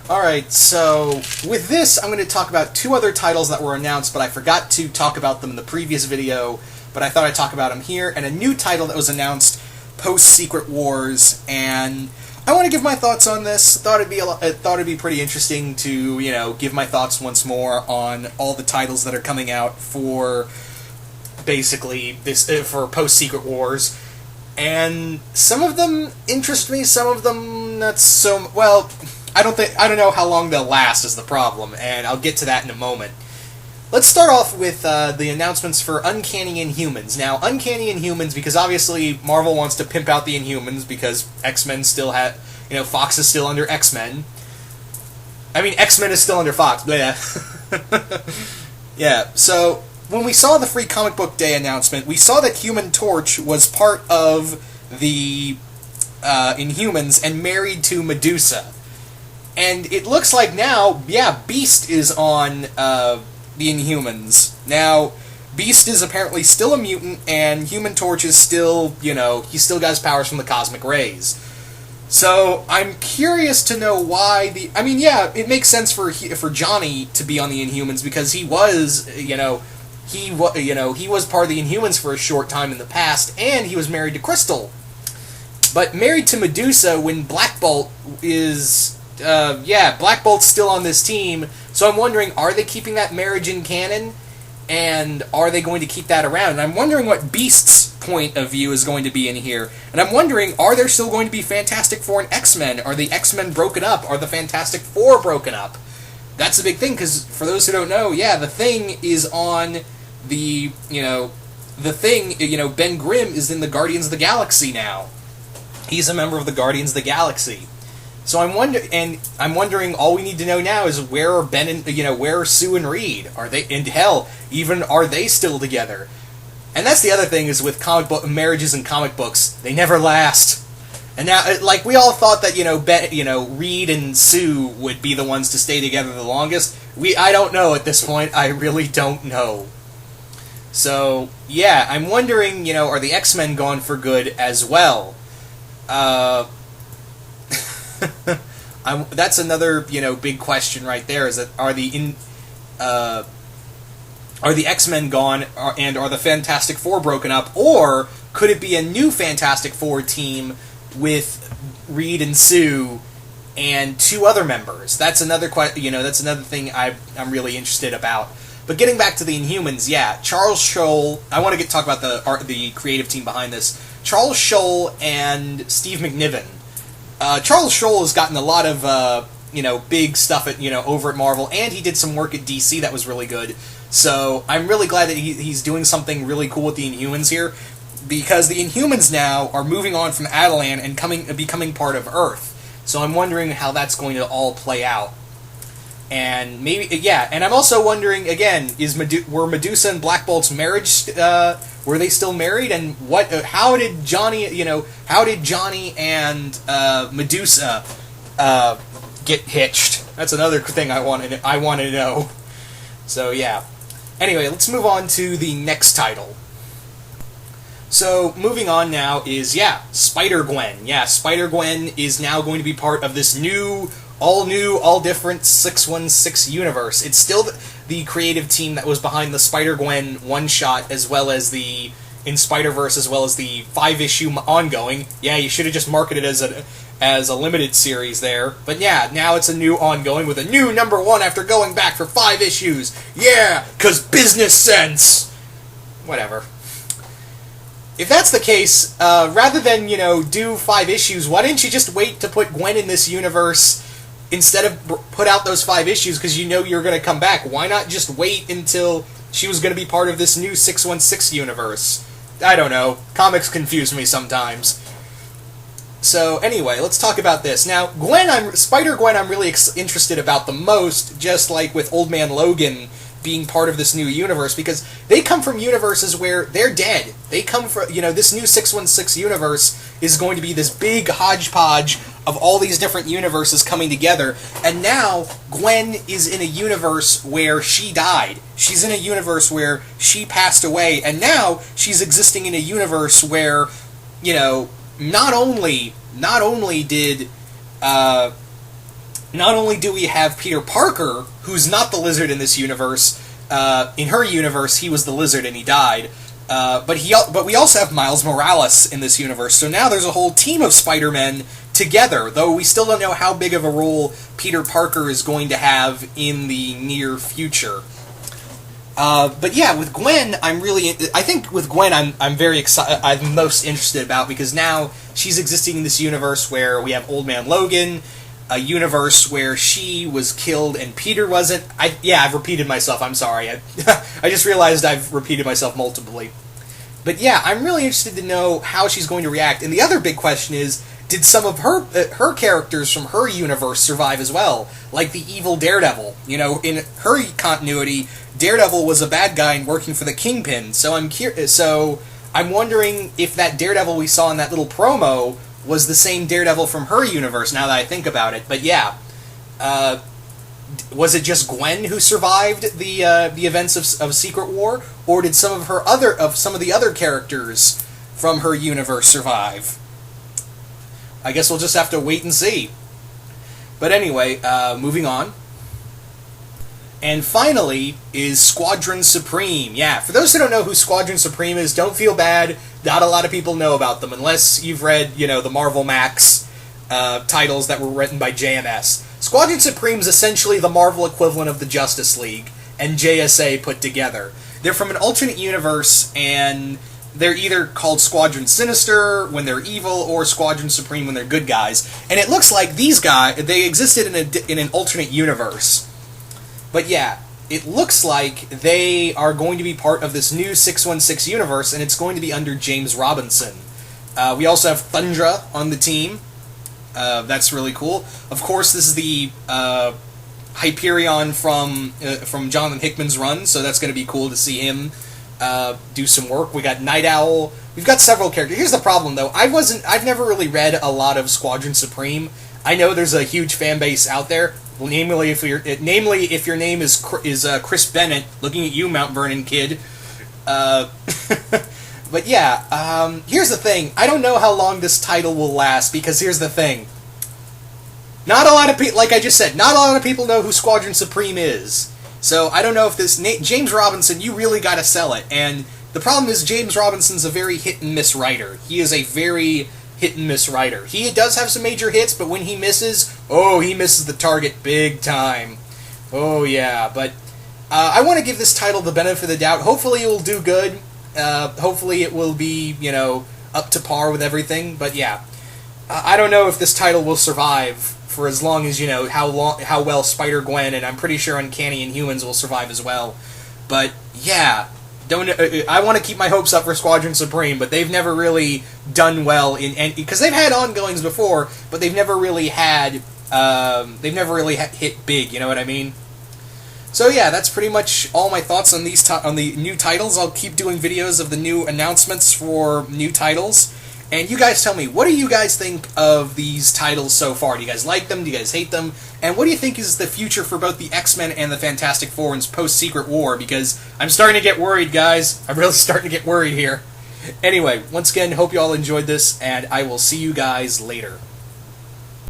Alright, so with this, I'm going to talk about two other titles that were announced, but I forgot to talk about them in the previous video, but I thought I'd talk about them here, and a new title that was announced post-Secret Wars, and I want to give my thoughts on this. Thought it'd be pretty interesting to, give my thoughts once more on all the titles that are coming out for basically this for post-Secret Wars. And some of them interest me, some of them not so well. I don't know how long they'll last is the problem, and I'll get to that in a moment. Let's start off with the announcements for Uncanny Inhumans. Now, Uncanny Inhumans, because obviously Marvel wants to pimp out the Inhumans because X-Men still have, Fox is still under X-Men. I mean, X-Men is still under Fox, but yeah. Yeah, so when we saw the Free Comic Book Day announcement, we saw that Human Torch was part of the Inhumans and married to Medusa. And it looks like now, yeah, Beast is on the Inhumans. Now, Beast is apparently still a mutant, and Human Torch is still, he still got his powers from the cosmic rays. So, I'm curious to know why it makes sense for Johnny to be on the Inhumans, because he was, he was part of the Inhumans for a short time in the past, and he was married to Crystal. But married to Medusa when Black Bolt is... Black Bolt's still on this team, so I'm wondering, are they keeping that marriage in canon? And are they going to keep that around? And I'm wondering what Beast's point of view is going to be in here. And I'm wondering, are there still going to be Fantastic Four and X-Men? Are the X-Men broken up? Are the Fantastic Four broken up? That's a big thing, because for those who don't know, yeah, the Thing is on the, the Thing, Ben Grimm is in the Guardians of the Galaxy now. He's a member of the Guardians of the Galaxy. So I'm wondering. All we need to know now is where are Ben and where are Sue and Reed? Are they? And hell, even are they still together? And that's the other thing is with comic book marriages and comic books, they never last. And now, like we all thought that Reed and Sue would be the ones to stay together the longest. I don't know at this point. I really don't know. So yeah, I'm wondering. Are the X-Men gone for good as well? That's another, big question right there. Is that are the X-Men gone, and are the Fantastic Four broken up, or could it be a new Fantastic Four team with Reed and Sue and two other members? That's another that's another thing I'm really interested about. But getting back to the Inhumans, yeah, Charles Scholl. I want to talk about the creative team behind this. Charles Scholl and Steve McNiven. Charles Scholl has gotten a lot of, big stuff over at Marvel, and he did some work at DC that was really good. So I'm really glad that he's doing something really cool with the Inhumans here, because the Inhumans now are moving on from Attilan and becoming part of Earth. So I'm wondering how that's going to all play out. And maybe, yeah, and I'm also wondering, again, were Medusa and Black Bolt's marriage, were they still married? And how did Johnny and Medusa get hitched? That's another thing I want to know. So, yeah. Anyway, let's move on to the next title. So, moving on now is, SpiderGwen. Yeah, SpiderGwen is now going to be part of this new, all different 616 universe. It's still the creative team that was behind the SpiderGwen one-shot, as well as the in Spider-Verse, as well as the 5-issue ongoing. Yeah, you should have just marketed it as a limited series there. But yeah, now it's a new ongoing with a new #1 after going back for 5 issues. Yeah, 'cause business sense! Whatever. If that's the case, rather than, do 5 issues, why didn't you just wait to put Gwen in this universe instead of put out those 5 issues because you're going to come back? Why not just wait until she was going to be part of this new 616 universe? I don't know. Comics confuse me sometimes. So, anyway, let's talk about this. Now, Spider-Gwen I'm really interested about the most, just like with Old Man Logan being part of this new universe, because they come from universes where they're dead. They come from, this new 616 universe is going to be this big hodgepodge of all these different universes coming together, and now Gwen is in a universe where she died. She's in a universe where she passed away, and now she's existing in a universe where, not only did not only do we have Peter Parker, who's not the Lizard in this universe. In her universe, he was the Lizard and he died. But we also have Miles Morales in this universe. So now there's a whole team of Spider-Men together, though we still don't know how big of a role Peter Parker is going to have in the near future. But yeah, with Gwen, I think with Gwen, I'm very excited. I'm most interested about, because now she's existing in this universe where we have Old Man Logan, a universe where she was killed and Peter wasn't. I've repeated myself. I'm sorry. I just realized I've repeated myself multiply. But yeah, I'm really interested to know how she's going to react. And the other big question is, did some of her characters from her universe survive as well? Like the evil Daredevil. You know, in her continuity, Daredevil was a bad guy and working for the Kingpin. So I'm wondering if that Daredevil we saw in that little promo was the same Daredevil from her universe, now that I think about it. But yeah, was it just Gwen who survived the events of Secret War, or did some of the other characters from her universe survive? I guess we'll just have to wait and see. But anyway, moving on. And finally is Squadron Supreme. Yeah, for those who don't know who Squadron Supreme is, don't feel bad. Not a lot of people know about them, unless you've read, the Marvel Max titles that were written by JMS. Squadron Supreme is essentially the Marvel equivalent of the Justice League and JSA put together. They're from an alternate universe, and they're either called Squadron Sinister when they're evil, or Squadron Supreme when they're good guys. And it looks like these guys, they existed in an alternate universe. But yeah, it looks like they are going to be part of this new 616 universe, and it's going to be under James Robinson. We also have Thundra on the team. That's really cool. Of course, this is the Hyperion from Jonathan Hickman's run, so that's going to be cool to see him do some work. We got Night Owl. We've got several characters. Here's the problem, though. I've never really read a lot of Squadron Supreme. I know there's a huge fan base out there. Well, namely, if your name is Chris Bennett, looking at you, Mount Vernon kid. But yeah, here's the thing. I don't know how long this title will last, because here's the thing. Not a lot of people, like I just said, not a lot of people know who Squadron Supreme is. So I don't know if this James Robinson, you really got to sell it. And the problem is James Robinson's a very hit and miss writer. He is a very hit and miss writer. He does have some major hits, but when he misses, he misses the target big time. Oh yeah, but I want to give this title the benefit of the doubt. Hopefully it will do good. Hopefully it will be, up to par with everything. But yeah, I don't know if this title will survive for as long as, how well SpiderGwen, and I'm pretty sure Uncanny Inhumans will survive as well. But yeah, I want to keep my hopes up for Squadron Supreme, but they've never really done well because they've had ongoings before, but they've never really hit big. You know what I mean? So yeah, that's pretty much all my thoughts on on the new titles. I'll keep doing videos of the new announcements for new titles. And you guys tell me, what do you guys think of these titles so far? Do you guys like them? Do you guys hate them? And what do you think is the future for both the X-Men and the Fantastic Four in post-Secret War? Because I'm starting to get worried, guys. I'm really starting to get worried here. Anyway, once again, hope you all enjoyed this, and I will see you guys later.